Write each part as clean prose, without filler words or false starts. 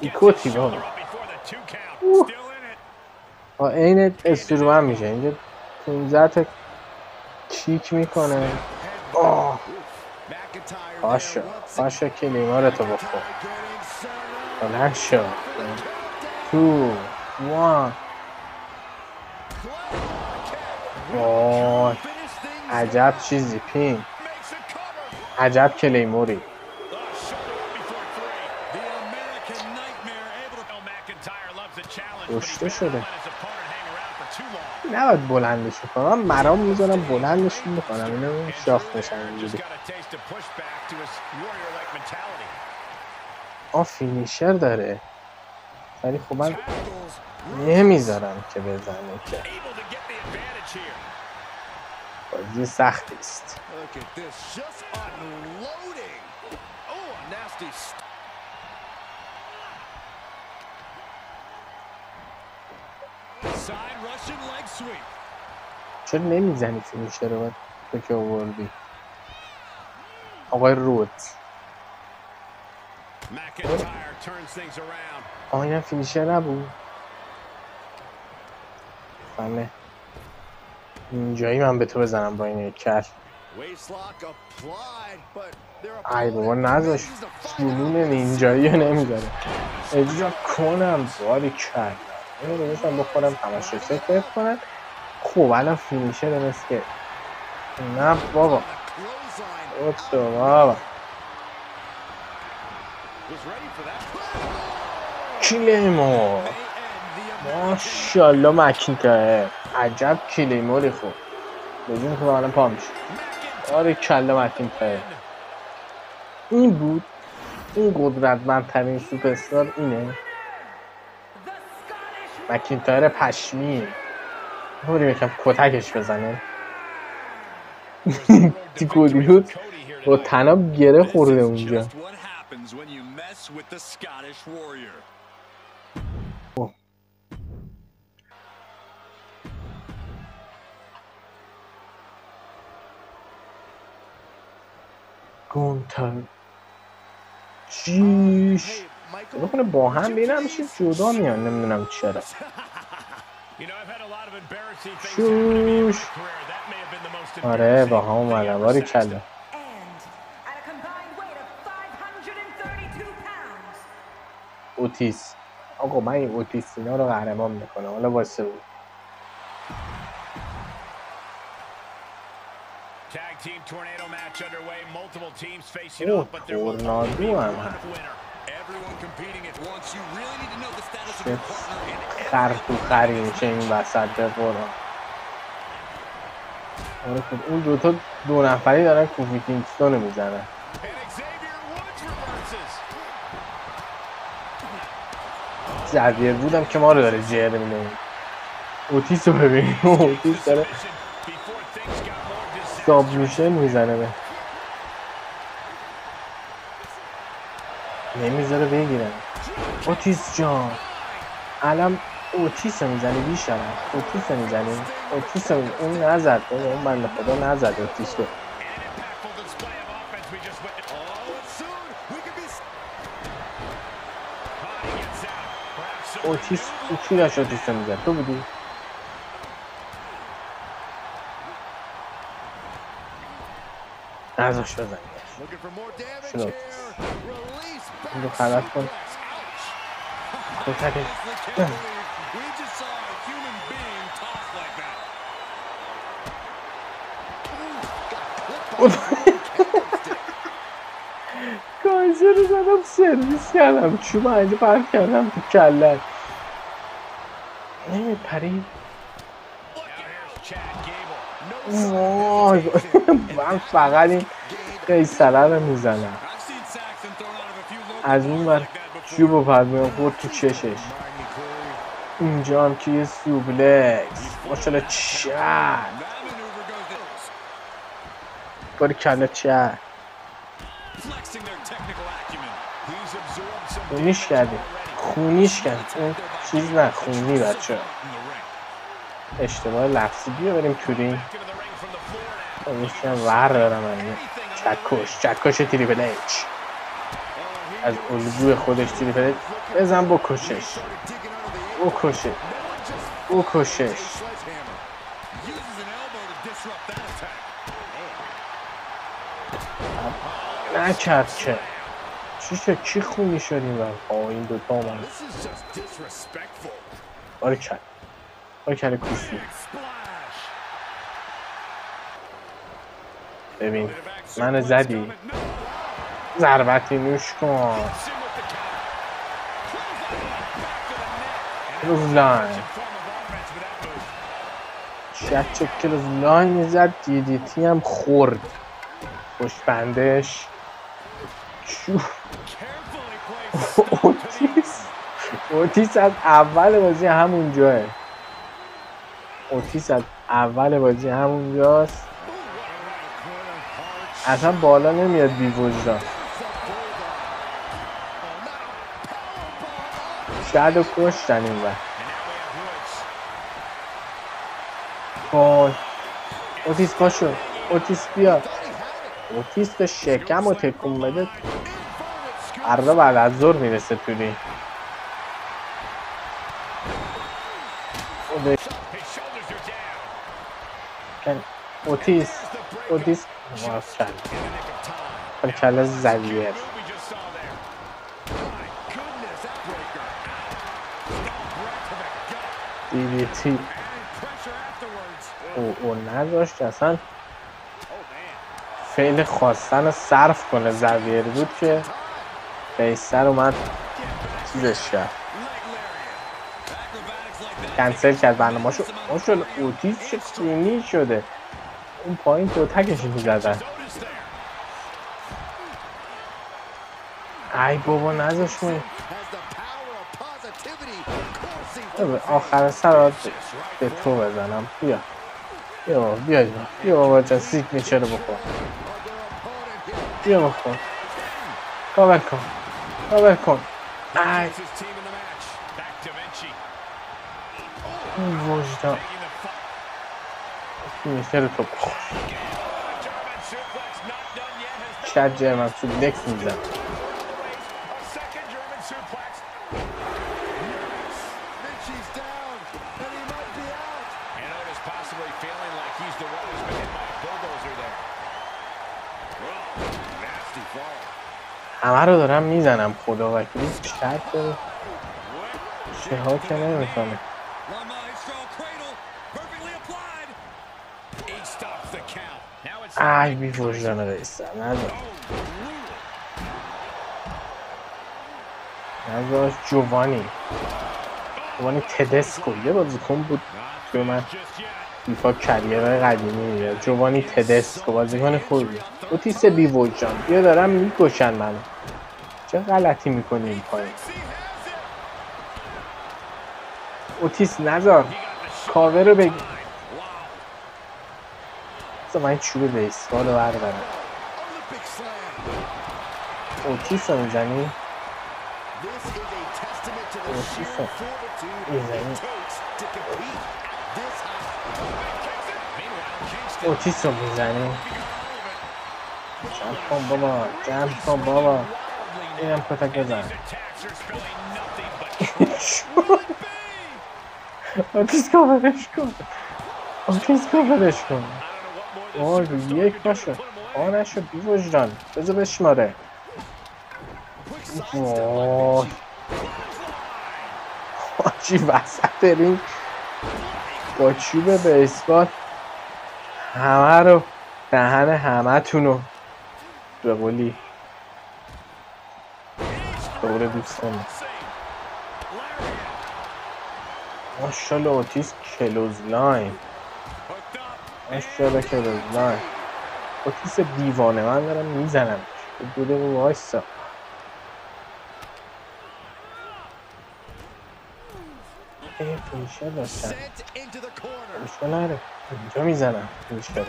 ایکوتی بابا این استرومن میشه اینجا 15 تا کیک میکنه. پاشا کلیمارتو بخور. بلند شو. 2 1 وای عجب چیزی پین، عجب کلیموری. رشته شده نباید بلندش کنم، من مرام میزنم بلندش میکنم اینو شاخ میشن اینجوری. فینیشر داره ولی خب من نمیذارم که بزنه که بازی سختی است. چرا نمیزنی فینیشر رو باید تو که آوردی آقای رود؟ اینم فینیشر نبود. فهمه اینجایی من به تو بزنم با این کل. ای بابا نذاش جنون اینجایی رو نمیداره اجرا کنم باری کل. اینو بزنم بخورم همش رو سکر کنم. خب الان فینیشر مثل که نه بابا بابا کلیمور ماشالله مکینتایر عجب کلیموری. خوب بجون که الان پا میشه. آره کله مکینتایر این بود. این قدرتمندترین سوپرستار اینه مکینتایر پشمی. بریم یکم کتکش بزنه. دیگودیوت با تناب گره خورده اونجا. گونتر چیش بخونه با هم بینم میشه جدا میان نمیدونم چرا. شوش آره با هم اومدم باری کله. اوتیس آقا من این اوتیس اینا رو قهرمان میکنم. حالا واسه بود تورنادو هم هست. چه خرطو خری میشه این وسط به قرآن. آره خب اون دوتا دو نفری دارن کوفی کینگستون رو میزنن. زدیر بودم که ما رو داره جر میده. اوتیس رو ببینیم اوتیس داره سابمیشن میزنه به نمیذاره بگیرن. اوتیس جان الان اوتیس رو میزنی بیشترم. اوتیس رو میزنی اوتیس رو اون نزد اون بنده خدا نزد اوتیس رو. اوتیس کی داشت اوتیس رو میزد؟ تو بودی؟ نزاش بزنی شنو اوتیس این رو خلاص کن کتکش کانسر رو زدم سرویس کردم چوب اینجا پرک کردم تو کلت نمی پرید. من فقط این قیصره رو میزنم از اون بر چوب رو پرد خورد تو چشش. اینجا هم که یه سوبلکس ماشالله چند باری کله چند خونیش کردی خونیش کرد اون چیز نه خونی بچه اشتباه لفظی. بیا بریم تو رینگ میشم ور دارم من. چکش تریپل ایچ از الگوی خودش تریپل ایچ بزن بکشش نکرد که چی شد؟ چی خونی شدیم این دوتا آمد بارکل کوفی. ببین منو زدی ضربتی نوش کن کلوز لاین چه کلوز لاین زد دیدیتی هم خورد پشتبندش اوتیس از اول بازی همونجاست اصلا بالا نمیاد بی وجدان شاید رو کشتن این وقت بای اوتیس پاشو اوتیس بیا اوتیس به شکم رو تکون بده فردا بعد از ظهر میرسه توری اوتیس کل زویر دیویتی او نداشت اصلا فعل خواستن رو صرف کنه زویر بود که بیستر اومد چیزش کرد کنسل کرد برنامه شد اوتیس چه کونی شده اون پایین تو تکشی میزدن ای بابا نذاش من آخر سر به تو بزنم بیا بابا جان سیک میچه رو بخور بیا بخور کاور کن ای وجدان میشه رو تو بخور شاید جرمن سوپلکس میزن همه رو دارم میزنم خدا وکیلی شرط داره چه ها که نمیکنه ای بی وجدانه بیستم نذار جوانی تدسکو یه بازیکن بود که من فیفا کریر قدیمی میاد جوانی تدسکو بازیکن خوبی اوتیس بی وجدان بیا دارم میکشن منو چه غلطی میکنی این پایین اوتیس نذار کاور رو بگیر من این چوب بیسبال رو بردارم اوتیس رو میزنی اوتیس رو میزنی جمع کن بابا اینم کتک بزن اوتیس کاورش کن یک باشه نشد بی وجدان بذار بشماره چی وسط رینگ با چوب بیسبال همه رو دهن همه تونو به قولی دوره دوستان ماشالله اوتیس کلوز لاین اوتیس دیوانه من دارم میزنم دو دقیقه وایسا فینیشر داشتن مشکل نره اینجا میزنم فینیشر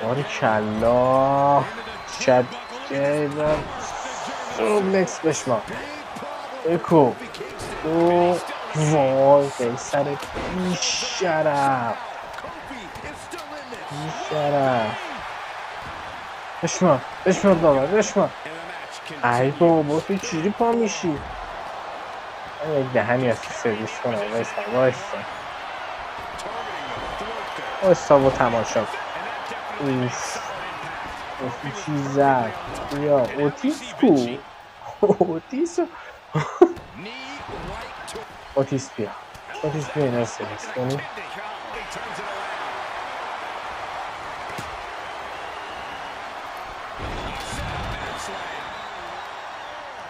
باری کلا شد گیدم سوبلکس بشما اکو وای به سر بیشرف بیشرف بشمار داور بشمار. ای بابا تو چیزی پا میشی؟ من یک دهنی از سرویس کنم. وایستا و تماشا. اوف چی زد بیا اوتیس کو. اوتیس بیا اینا سرویس کنی.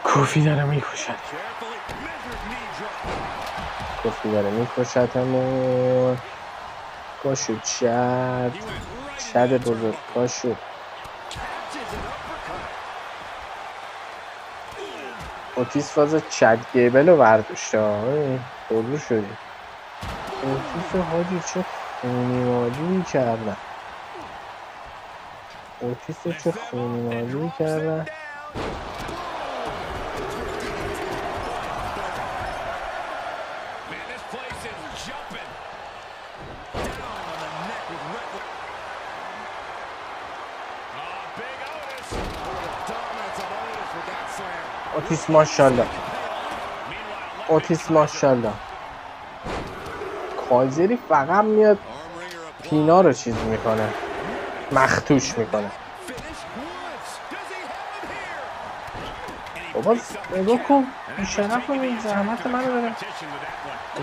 کوفی داره میکشتمون. پاشو شد بزرگ پاشو. اوتیس فاز چد گیبل رو برداشته. پرو شدی. اوتیس حاجی چه خونی مالی کردن. اوتیس ماشالله. کایزری فقط میاد پینا رو چیز میکنه، مختوش میکنه. بابا نگاه کن بیشرف رو این زحمت منو داره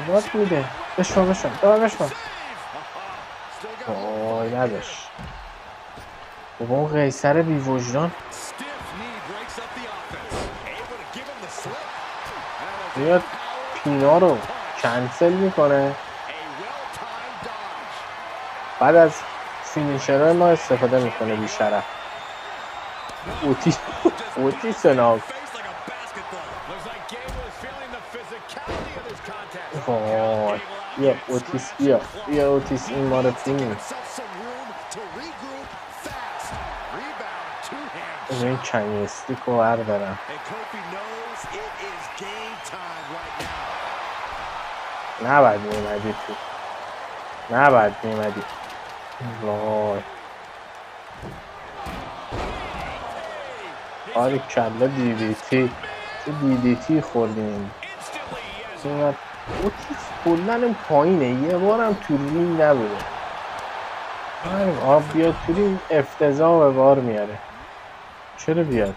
ازاد میده. بشمار وای نداشت. بابا اون قیصر بی وجدان میاد پینا رو کنسل میکنه، بعد از فینیشرهای ما استفاده میکنه بیشرف. اوتیس ناک. وای بیا اوتیس این ما رو پینی. این کنیستیک رو بردارم. نباید میمدی. وای آره کلا دیدیتی خوردیم. اوتیس کلن پایینه. یه بارم تو رینگ نبوده. آب بیاد تو رینگ افتضاح به بار میاره. چرا بیاد؟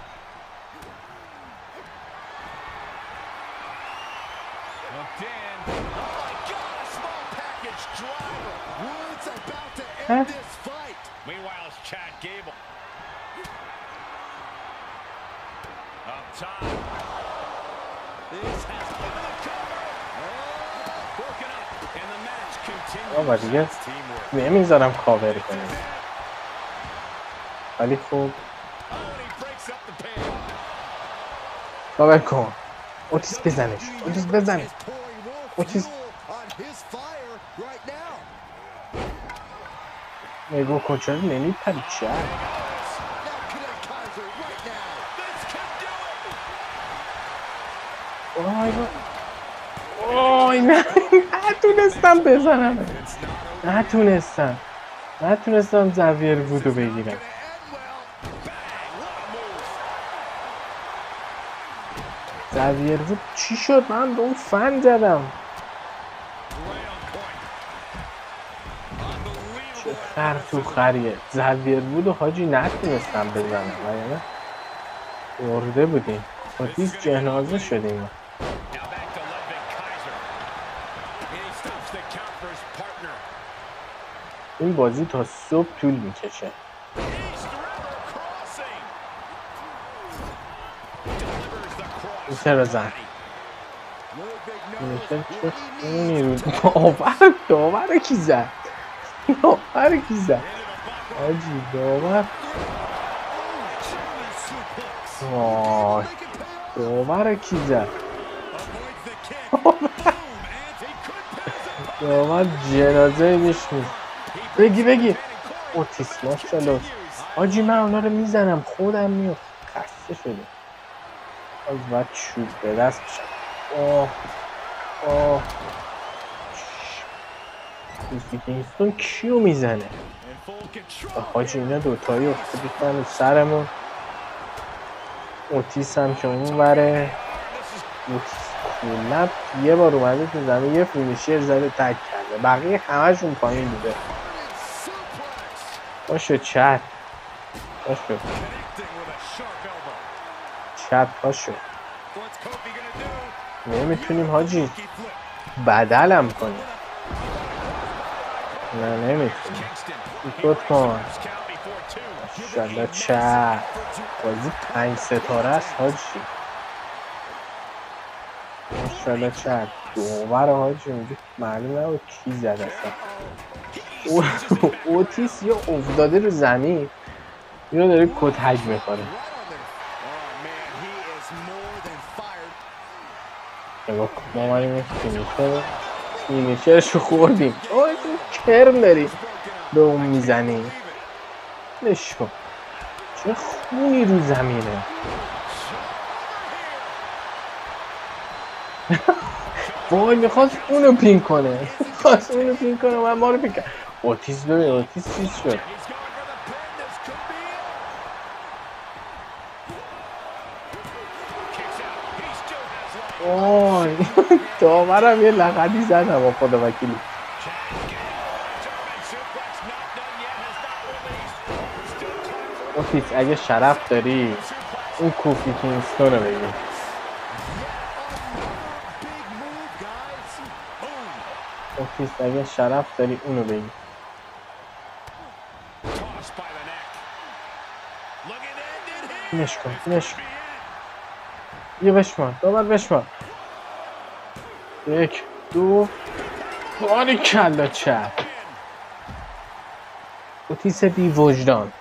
آقا دیگه نمیذارم کاور کنیم، ولی خوب کاور کن. اوتیس بزنش. اوتیس نگو کن چرا نمیپری چه؟ اوه نه نتونستم بزنم. نتونستم زاویر وودو بگیرم. زاویر وود چی شد؟ من به اون فن زدم. چه خر تو خریه. زاویر وودو حاجی نتونستم بزنم وگرنه برده بودیم. اوتیس جنازه شدیم. این بازی تا صبح طول میکشه. چرا زن داور کی زد؟ آجی داور کی زد؟ داور جنازه میشنید. بگی اوتیس ماشالله. آجی من اونا رو میزنم خودم میاد. خسته شده. از باید چوب به دست بشم. کوفی کینگستون کیو میزنه؟ حاجی اینا دوتایی افتادن رو سرمون. اوتیس هم که اون وره. اوتیس کولت یه بار اومده تو زمین یه فینیشر زده تک کرده، بقیه همه‌شون پایین بوده. باشو چت باشو چت باشو. نمیتونیم حاجی بدلم کنیم. نه نمیتونیم. دوت کن ماشالله چت. بازی 5 ستاره است حاجی. ماشالله چت. دوباره حاجی اونجا معلوم نبود کی زد اصلا. اوتیس یا افتاده رو زمین یا داره کتک میخوره. نگاه کن ما اومدیم فینیشرشو خوردیم. آه کرم داری به اون میزنی. نشو چه خونی رو زمینه. وای میخواست اونو پین کنه. من ما رو پین کنه. اوتیس ببین اوتیس چیز شد. وای داورم یه لغتی زدم با خدا وکیلی. اوتیس اگه شرف داری اون کوفی کینگستون رو بگیر. اوتیس اگه شرف داری اونو بگیر. فینش کن فینش کن. یه بشمار دوبار بشمار. 1 2 باری کلا چپ. اوتیس بی وجدان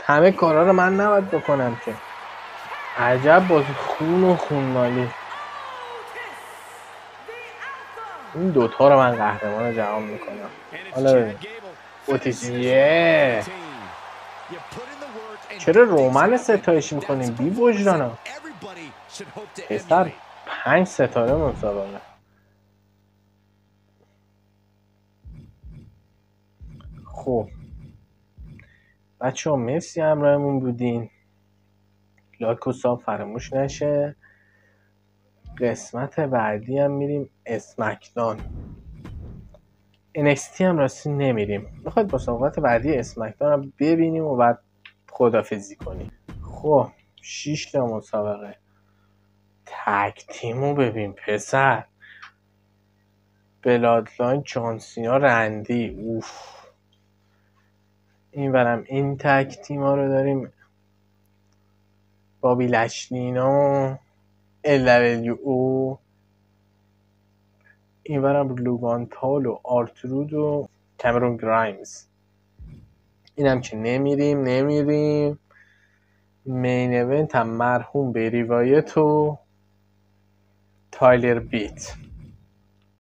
همه کارا رو من نباید بکنم که. عجب بازی خون و خونمالی. این دوتا رو من قهرمان جهان میکنم. حالا ببین اوتیس چرا رومن ستایش میکنیم بی وجدانا؟ پسر 5 ستاره مسابقه. خب بچه ها مرسی همراهمون بودین. لایک و ساب فراموش نشه. قسمت بعدی هم میریم اسمکدان. NXT هم راستی نمیریم. میخواید مسابقات بعدی اسمکدان هم ببینیم و بعد خدافزی کنیم. خب 6 تا مسابقه تک تیمو ببین پسر. بلادلاین جانسینا رندی اوف. این برم این تک تیما رو داریم. بابی لشلینا LWO. این برم لوگان پال و آرترود و کامرون گرایمز. اینم که نمیریم. مین ایونت هم مرحوم به روایت و تایلر بیت.